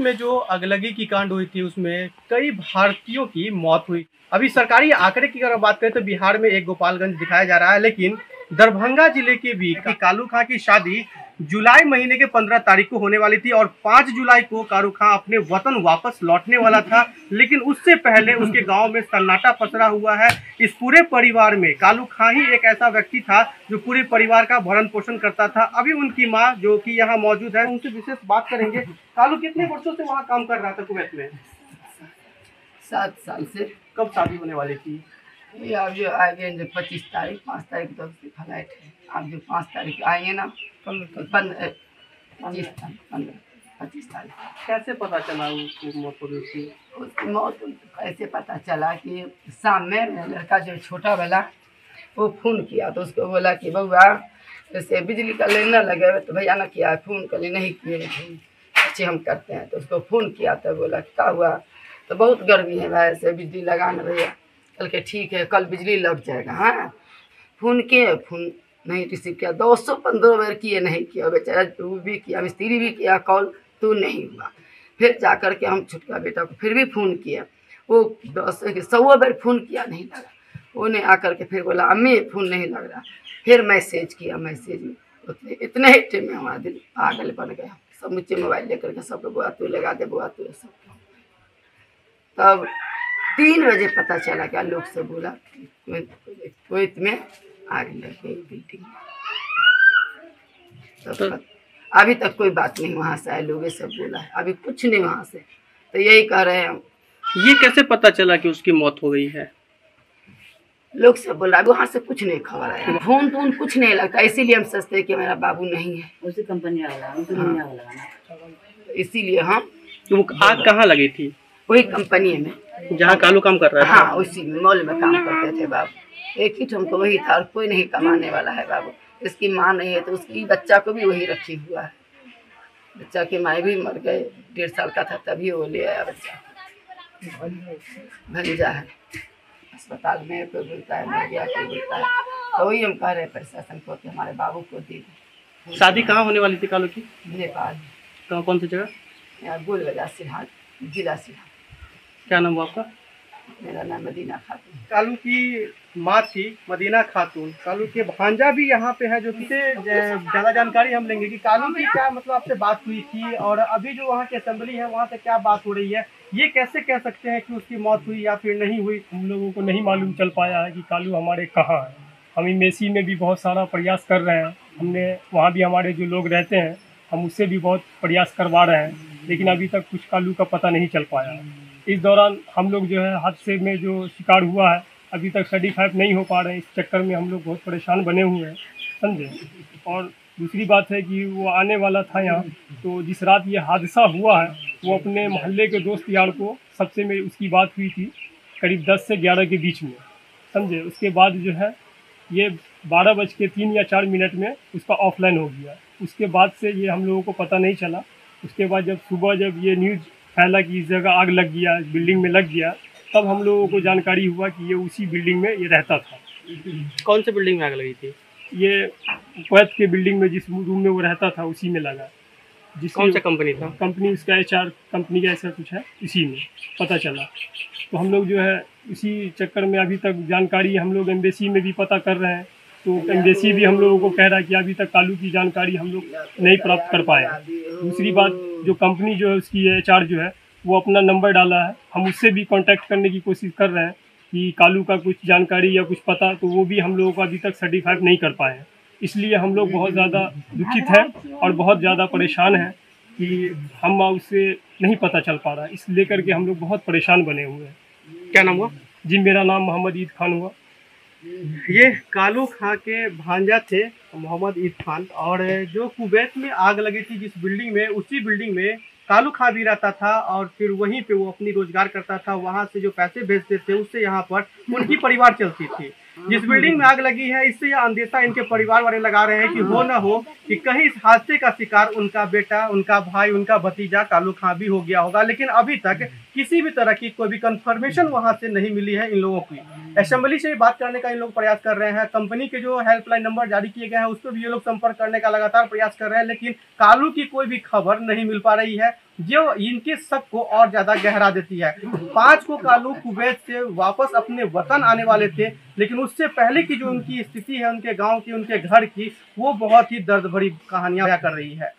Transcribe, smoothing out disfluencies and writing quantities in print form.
में जो अगलगी की कांड हुई थी उसमें कई भारतीयों की मौत हुई। अभी सरकारी आंकड़े की अगर बात करें तो बिहार में एक गोपालगंज दिखाया जा रहा है, लेकिन दरभंगा जिले के भी कालू खां की शादी जुलाई महीने के 15 तारीख को होने वाली थी और 5 जुलाई को कालू खां अपने वतन वापस लौटने वाला था। लेकिन उससे पहले उसके गांव में सन्नाटा पसरा हुआ है। इस पूरे परिवार में कालू खां ही एक ऐसा व्यक्ति था जो पूरे परिवार का भरण पोषण करता था। अभी उनकी मां जो कि यहाँ मौजूद है, उनसे विशेष बात करेंगे। कालू कितने वर्षों से वहाँ काम कर रहा था कुवैत में? 7 साल से। कब शादी होने वाली थी? ये अब जो आएंगे जो 25 तारीख 5 तारीख तो उसकी फ्लाइट है। आप जो 5 तारीख आएंगे ना 25 तारीख। कैसे पता चला उसकी मौत हो गई थी? उसकी मौत कैसे पता चला कि शाम में मेरा लड़का जो छोटा वाला वो फ़ोन किया तो उसको बोला कि बउआ जैसे बिजली का लाइन ना लगे तो भैया ना किया फ़ोन कर नहीं किए अच्छे हम करते हैं। तो उसको फ़ोन किया तो बोला क्या हुआ तो बहुत गर्मी है भाई से बिजली लगाना भैया। कल के ठीक है कल बिजली लग जाएगा। हाँ फ़ोन किए फ़ोन नहीं रिसीव किया 215 बार किए नहीं किया बेचारा वो भी किया मिस्त्री भी किया कॉल तो नहीं हुआ। फिर जा कर के हम छुटका बेटा को फिर भी फ़ोन किया वो 100 बार फ़ोन किया नहीं लगा। उन्हें आकर के फिर बोला अम्मी फ़ोन नहीं लग रहा। फिर मैसेज किया मैसेज में इतने ही टाइम में हमारा दिल पागल बन गया। सब मुझे मोबाइल लेकर के सब बुआ तू लगा दे बुआ तू सब। तब 3 बजे पता चला क्या लोग से बोला कुवैत में आग लग गई बिल्डिंग। तो अभी तक कोई बात नहीं वहाँ से आए लोग सब बोला है अभी कुछ नहीं वहाँ से। तो यही कह रहे हैं हम। ये कैसे पता चला कि उसकी मौत हो गई है? लोग सब बोल रहा है वहाँ से कुछ नहीं खबर आया। फोन तो कुछ नहीं लगता इसीलिए हम सोचते हैं कि मेरा बाबू नहीं है उसी कंपनी वाला इसीलिए हम। वो आग कहाँ लगी थी? वही कंपनी में जहाँ कालू काम कर रहा है। हाँ उसी में मॉल में काम करते थे बाबू। एक ही हमको वही था और कोई नहीं कमाने वाला है बाबू। इसकी माँ नहीं है तो उसकी बच्चा को भी वही रखी हुआ है। बच्चा की माँ भी मर गए 1.5 साल का था तभी वो ले आया बच्चा भंजा है अस्पताल में। कोई बोलता है मर गया कोई बोलता है। तो वही हम कह रहे हैं प्रशासन को कि हमारे बाबू को दे दें। शादी कहाँ होने वाली थी कालू की? नेपाल। कौन सी जगह? यहाँ गोल बाजार सिरहाट जिला सिरहाट। क्या नाम हुआ आपका? मेरा नाम मदीना खातून। कालू की माँ थी मदीना खातून। कालू के भांजा भी यहाँ पे है जो कि ज़्यादा जानकारी हम लेंगे कि कालू की क्या मतलब आपसे बात हुई थी और अभी जो वहाँ की असेंबली है वहाँ से क्या बात हो रही है। ये कैसे कह सकते हैं कि उसकी मौत हुई या फिर नहीं हुई? हम लोगों को नहीं मालूम चल पाया है कि कालू हमारे कहाँ है। हम मेसी में भी बहुत सारा प्रयास कर रहे हैं। हमने वहाँ भी हमारे जो लोग रहते हैं हम उससे भी बहुत प्रयास करवा रहे हैं लेकिन अभी तक कुछ कालू का पता नहीं चल पाया है। इस दौरान हम लोग जो है हादसे में जो शिकार हुआ है अभी तक सर्टिफाइड नहीं हो पा रहे हैं। इस चक्कर में हम लोग बहुत परेशान बने हुए हैं समझे। और दूसरी बात है कि वो आने वाला था यहाँ तो जिस रात ये हादसा हुआ है वो अपने मोहल्ले के दोस्त यार को सबसे मेरी उसकी बात हुई थी करीब 10 से 11 के बीच में समझे। उसके बाद जो है ये 12:03 या 4 मिनट में उसका ऑफलाइन हो गया। उसके बाद से ये हम लोगों को पता नहीं चला। उसके बाद जब सुबह जब ये न्यूज़ फैला कि इस जगह आग लग गया बिल्डिंग में लग गया तब हम लोगों को जानकारी हुआ कि ये उसी बिल्डिंग में ये रहता था। कौन से बिल्डिंग में आग लगी थी? ये कुवैत के बिल्डिंग में जिस रूम में वो रहता था उसी में लगा। कौन सा कंपनी था? कंपनी उसका HR कंपनी का ऐसा कुछ है इसी में पता चला। तो हम लोग जो है उसी चक्कर में अभी तक जानकारी हम लोग एम्बेसी में भी पता कर रहे हैं तो एम्बेसी भी हम लोगों को कह रहा है कि अभी तक कालू की जानकारी हम लोग नहीं प्राप्त कर पाए। दूसरी बात जो कंपनी जो है उसकी HR जो है वो अपना नंबर डाला है। हम उससे भी कांटेक्ट करने की कोशिश कर रहे हैं कि कालू का कुछ जानकारी या कुछ पता तो वो भी हम लोगों को अभी तक सर्टिफाइड नहीं कर पाए हैं। इसलिए हम लोग बहुत ज़्यादा दुखित हैं और बहुत ज़्यादा परेशान हैं कि हम उससे नहीं पता चल पा रहा है। इस लेकर के हम लोग बहुत परेशान बने हुए हैं। क्या नाम हुआ? जी मेरा नाम मोहम्मद ईद खान हुआ। ये कालू खां के भांजा थे मोहम्मद ईद खान और जो कुवैत में आग लगी थी जिस बिल्डिंग में उसी बिल्डिंग में कालू खां भी रहता था और फिर वहीं पे वो अपनी रोजगार करता था। वहाँ से जो पैसे भेजते थे उससे यहाँ पर उनकी परिवार चलती थी। जिस बिल्डिंग में आग लगी है इससे यह अंदेशा इनके परिवार वाले लगा रहे हैं कि हो न हो कि कहीं इस हादसे का शिकार उनका बेटा उनका भाई उनका भतीजा कालू खां भी हो गया होगा। लेकिन अभी तक किसी भी तरह की कोई भी कंफर्मेशन वहां से नहीं मिली है इन लोगों की। असेंबली से बात करने का इन लोग प्रयास कर रहे हैं, कंपनी के जो हेल्पलाइन नंबर जारी किए गए हैं उस पर भी ये लोग संपर्क करने का लगातार प्रयास कर रहे हैं, लेकिन कालू की कोई भी खबर नहीं मिल पा रही है, जो इनके शक को और ज्यादा गहरा देती है। 5 को कालू कुवैत से वापस अपने वतन आने वाले थे, लेकिन उससे पहले की जो उनकी स्थिति है उनके गांव की, उनके घर की, वो बहुत ही दर्द भरी कहानियां कर रही है।